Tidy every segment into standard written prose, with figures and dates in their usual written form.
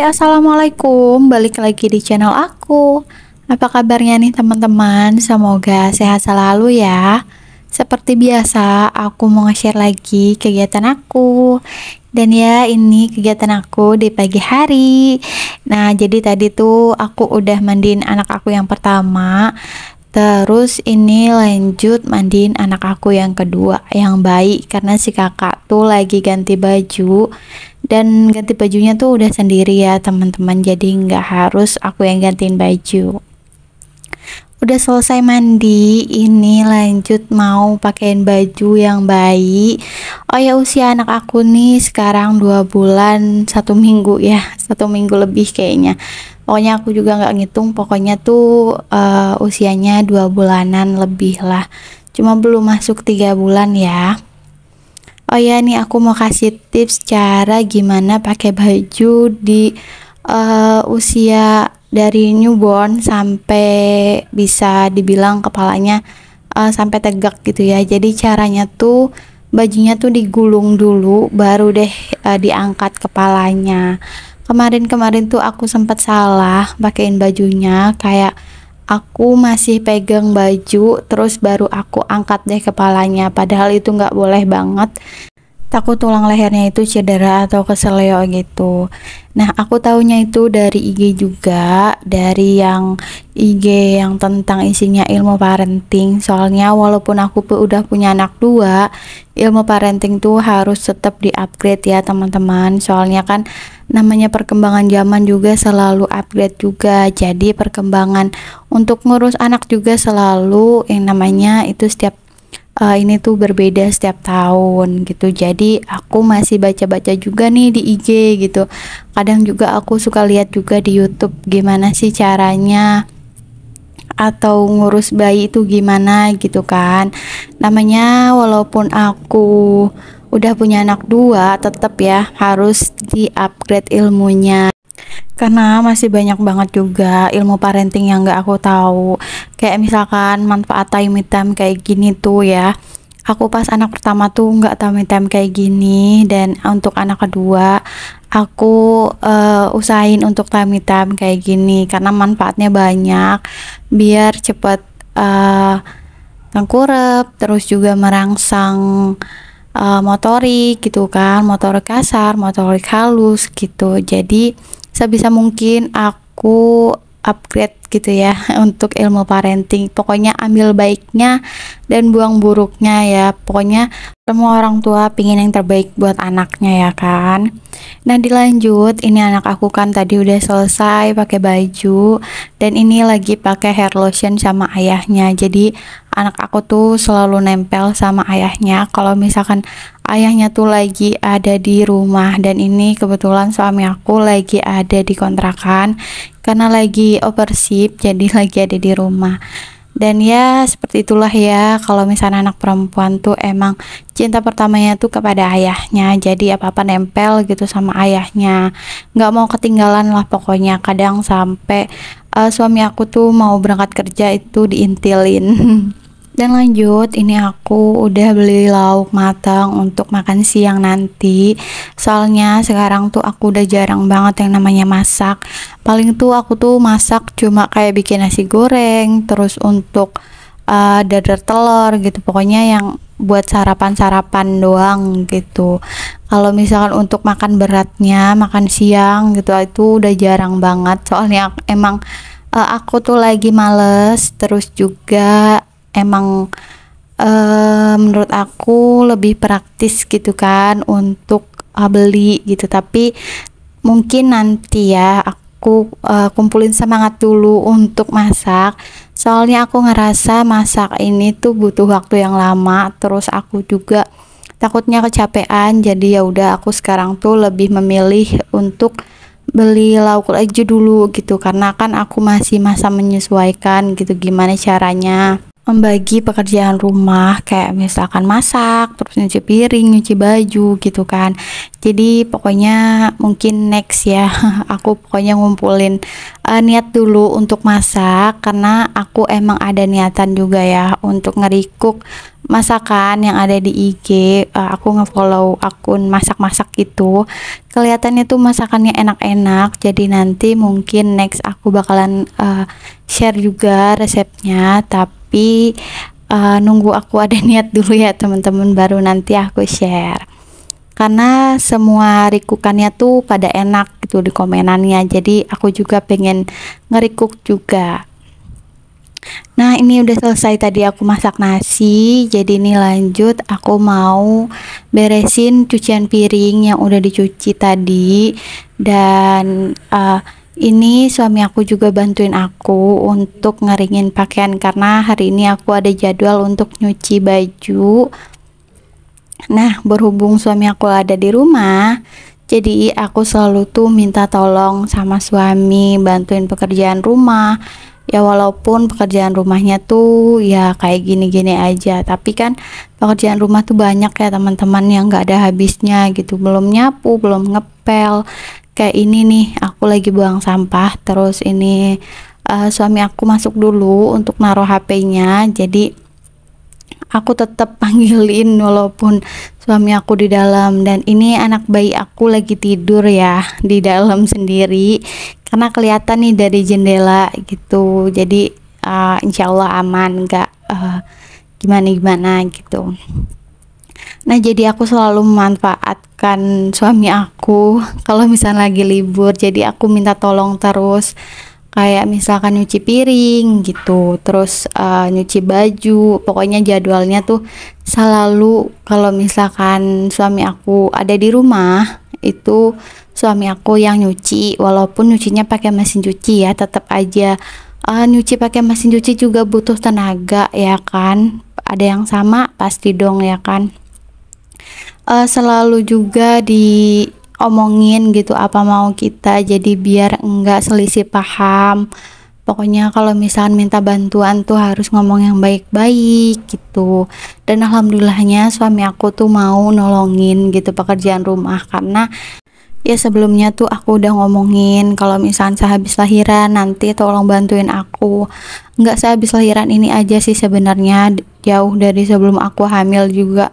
Assalamualaikum, balik lagi di channel aku. Apa kabarnya nih teman-teman? Semoga sehat selalu ya. Seperti biasa, aku mau nge-share lagi kegiatan aku. Dan ya, ini kegiatan aku di pagi hari. Nah, jadi tadi tuh aku udah mandiin anak aku yang pertama. Terus ini lanjut mandiin anak aku yang kedua, yang bayi, karena si kakak tuh lagi ganti baju. Dan ganti bajunya tuh udah sendiri ya teman-teman, jadi nggak harus aku yang gantiin baju. Udah selesai mandi, ini lanjut mau pakein baju yang bayi. Oh ya, usia anak aku nih sekarang 2 bulan 1 minggu ya, 1 minggu lebih kayaknya. Pokoknya aku juga nggak ngitung, pokoknya tuh usianya 2 bulanan lebih lah, cuma belum masuk 3 bulan ya. Oh ya, nih aku mau kasih tips cara gimana pakai baju di usia dari newborn sampai bisa dibilang kepalanya sampai tegak gitu ya. Jadi caranya tuh bajunya tuh digulung dulu, baru deh diangkat kepalanya. Kemarin tuh aku sempat salah pakein bajunya, kayak aku masih pegang baju terus baru aku angkat deh kepalanya, padahal itu nggak boleh banget, takut tulang lehernya itu cedera atau keseleo gitu. Nah, aku taunya itu dari IG juga, dari yang IG yang tentang isinya ilmu parenting. Soalnya walaupun aku udah punya anak 2, ilmu parenting tuh harus tetap di-upgrade ya teman-teman. Soalnya kan namanya perkembangan zaman juga selalu upgrade juga. Jadi perkembangan untuk ngurus anak juga selalu yang namanya itu setiap ini tuh berbeda setiap tahun gitu. Jadi aku masih baca-baca juga nih di IG gitu. Kadang juga aku suka lihat juga di YouTube gimana sih caranya atau ngurus bayi itu gimana gitu kan. Namanya walaupun aku udah punya anak 2, tetap ya harus di-upgrade ilmunya. Karena masih banyak banget juga ilmu parenting yang gak aku tahu. Kayak misalkan manfaat time time kayak gini tuh ya. Aku pas anak pertama tuh nggak tahu me time kayak gini, dan untuk anak kedua aku usahain untuk time time kayak gini karena manfaatnya banyak, biar cepet tengkurap, terus juga merangsang motorik gitu kan, motorik kasar, motorik halus gitu. Jadi sebisa mungkin aku upgrade gitu ya untuk ilmu parenting. Pokoknya ambil baiknya dan buang buruknya ya. Pokoknya semua orang tua pingin yang terbaik buat anaknya ya kan. Nah, dilanjut, ini anak aku kan tadi udah selesai pakai baju, dan ini lagi pakai hair lotion sama ayahnya. Jadi anak aku tuh selalu nempel sama ayahnya kalau misalkan ayahnya tuh lagi ada di rumah. Dan ini kebetulan suami aku lagi ada di kontrakan karena lagi overship, jadi lagi ada di rumah. Dan ya seperti itulah ya, kalau misalnya anak perempuan tuh emang cinta pertamanya tuh kepada ayahnya, jadi apa-apa nempel gitu sama ayahnya, nggak mau ketinggalan lah pokoknya. Kadang sampai suami aku tuh mau berangkat kerja itu diintilin. Dan lanjut, ini aku udah beli lauk matang untuk makan siang nanti. Soalnya sekarang tuh aku udah jarang banget yang namanya masak. Paling tuh aku tuh masak cuma kayak bikin nasi goreng, terus untuk dadar telur gitu. Pokoknya yang buat sarapan-sarapan doang gitu. Kalau misalkan untuk makan beratnya, makan siang gitu, itu udah jarang banget. Soalnya emang aku tuh lagi males, terus juga emang menurut aku lebih praktis gitu kan untuk beli gitu. Tapi mungkin nanti ya aku kumpulin semangat dulu untuk masak. Soalnya aku ngerasa masak ini tuh butuh waktu yang lama, terus aku juga takutnya kecapean. Jadi ya udah, aku sekarang tuh lebih memilih untuk beli lauk aja dulu gitu, karena kan aku masih masa menyesuaikan gitu gimana caranya. membagi pekerjaan rumah kayak misalkan masak, terus nyuci piring, nyuci baju gitu kan. Jadi pokoknya mungkin next ya, aku pokoknya ngumpulin niat dulu untuk masak karena aku emang ada niatan juga ya untuk ngerikuk masakan yang ada di IG. Aku ngefollow akun masak-masak gitu. Kelihatannya tuh masakannya enak-enak. Jadi nanti mungkin next aku bakalan share juga resepnya, tapi nunggu aku ada niat dulu ya teman-teman, baru nanti aku share karena semua rikukannya tuh pada enak gitu di komenannya, jadi aku juga pengen ngerikuk juga. Nah ini udah selesai tadi aku masak nasi, jadi ini lanjut aku mau beresin cucian piring yang udah dicuci tadi. Dan ini suami aku juga bantuin aku untuk ngeringin pakaian karena hari ini aku ada jadwal untuk nyuci baju. Nah berhubung suami aku ada di rumah, jadi aku selalu tuh minta tolong sama suami bantuin pekerjaan rumah. Ya walaupun pekerjaan rumahnya tuh ya kayak gini-gini aja, tapi kan pekerjaan rumah tuh banyak ya teman-teman yang nggak ada habisnya gitu. Belum nyapu, belum ngepel. Kayak ini nih, aku lagi buang sampah, terus ini suami aku masuk dulu untuk naruh HP-nya, jadi aku tetap panggilin walaupun suami aku di dalam. Dan ini anak bayi aku lagi tidur ya di dalam sendiri karena kelihatan nih dari jendela gitu, jadi insya Allah aman, nggak gimana-gimana gitu. Nah jadi aku selalu memanfaatkan suami aku kalau misalnya lagi libur, jadi aku minta tolong terus, kayak misalkan nyuci piring gitu, terus nyuci baju. Pokoknya jadwalnya tuh selalu kalau misalkan suami aku ada di rumah itu suami aku yang nyuci, walaupun nyucinya pakai mesin cuci ya, tetap aja nyuci pakai mesin cuci juga butuh tenaga ya kan, ada yang sama pasti dong ya kan. Selalu juga diomongin gitu apa mau kita, jadi biar enggak selisih paham. Pokoknya kalau misalkan minta bantuan tuh harus ngomong yang baik-baik gitu. Dan alhamdulillahnya suami aku tuh mau nolongin gitu pekerjaan rumah, karena ya sebelumnya tuh aku udah ngomongin kalau misalkan sehabis lahiran nanti tolong bantuin aku. Nggak sehabis lahiran ini aja sih sebenarnya, jauh dari sebelum aku hamil juga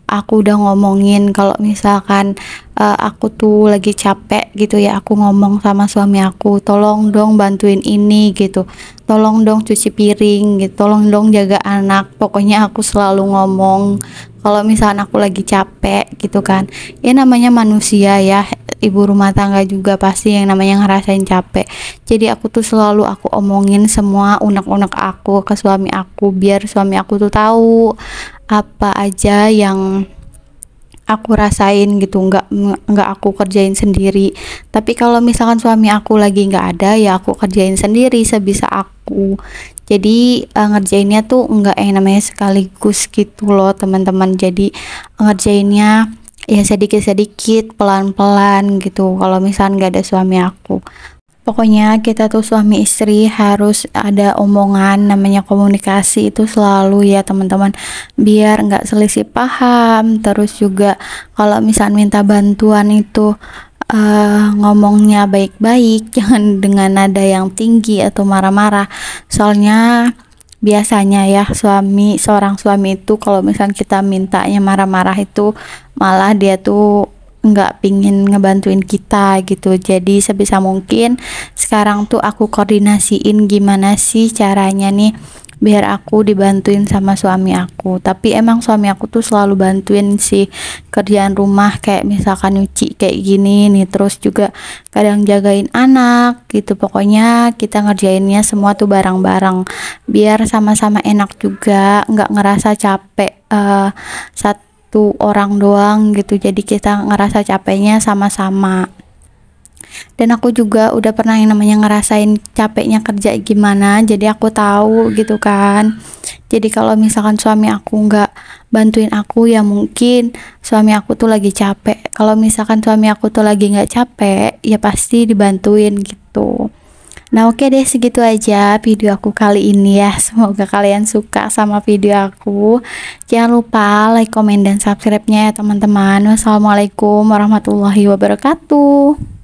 aku udah ngomongin kalau misalkan aku tuh lagi capek gitu ya, aku ngomong sama suami aku, tolong dong bantuin ini gitu, tolong dong cuci piring gitu, tolong dong jaga anak. Pokoknya aku selalu ngomong kalau misalkan aku lagi capek gitu kan. Ya namanya manusia ya, ibu rumah tangga juga pasti yang namanya ngerasain capek. Jadi aku tuh selalu aku omongin semua unek-unek aku ke suami aku, biar suami aku tuh tahu apa aja yang aku rasain gitu, nggak aku kerjain sendiri. Tapi kalau misalkan suami aku lagi nggak ada ya aku kerjain sendiri sebisa aku. Jadi ngerjainnya tuh nggak yang namanya sekaligus gitu loh teman-teman, jadi ngerjainnya ya sedikit-sedikit, pelan-pelan gitu kalau misalkan nggak ada suami aku. Pokoknya kita tuh suami istri harus ada omongan, namanya komunikasi itu selalu ya teman-teman, biar nggak selisih paham. Terus juga kalau misal minta bantuan itu ngomongnya baik-baik, jangan dengan nada yang tinggi atau marah-marah. Soalnya biasanya ya seorang suami itu kalau misal kita mintanya marah-marah itu malah dia tuh nggak pingin ngebantuin kita gitu. Jadi sebisa mungkin sekarang tuh aku koordinasiin gimana sih caranya nih biar aku dibantuin sama suami aku. Tapi emang suami aku tuh selalu bantuin sih kerjaan rumah, kayak misalkan nyuci kayak gini nih, terus juga kadang jagain anak gitu. Pokoknya kita ngerjainnya semua tuh bareng-bareng biar sama-sama enak juga, nggak ngerasa capek satu orang doang gitu. Jadi kita ngerasa capeknya sama-sama. Dan aku juga udah pernah yang namanya ngerasain capeknya kerja gimana, jadi aku tahu gitu kan. Jadi kalau misalkan suami aku nggak bantuin aku, ya mungkin suami aku tuh lagi capek. Kalau misalkan suami aku tuh lagi nggak capek, ya pasti dibantuin gitu. Nah, oke deh, segitu aja video aku kali ini ya. Semoga kalian suka sama video aku. Jangan lupa like, komen, dan subscribe-nya ya teman-teman. Wassalamualaikum warahmatullahi wabarakatuh.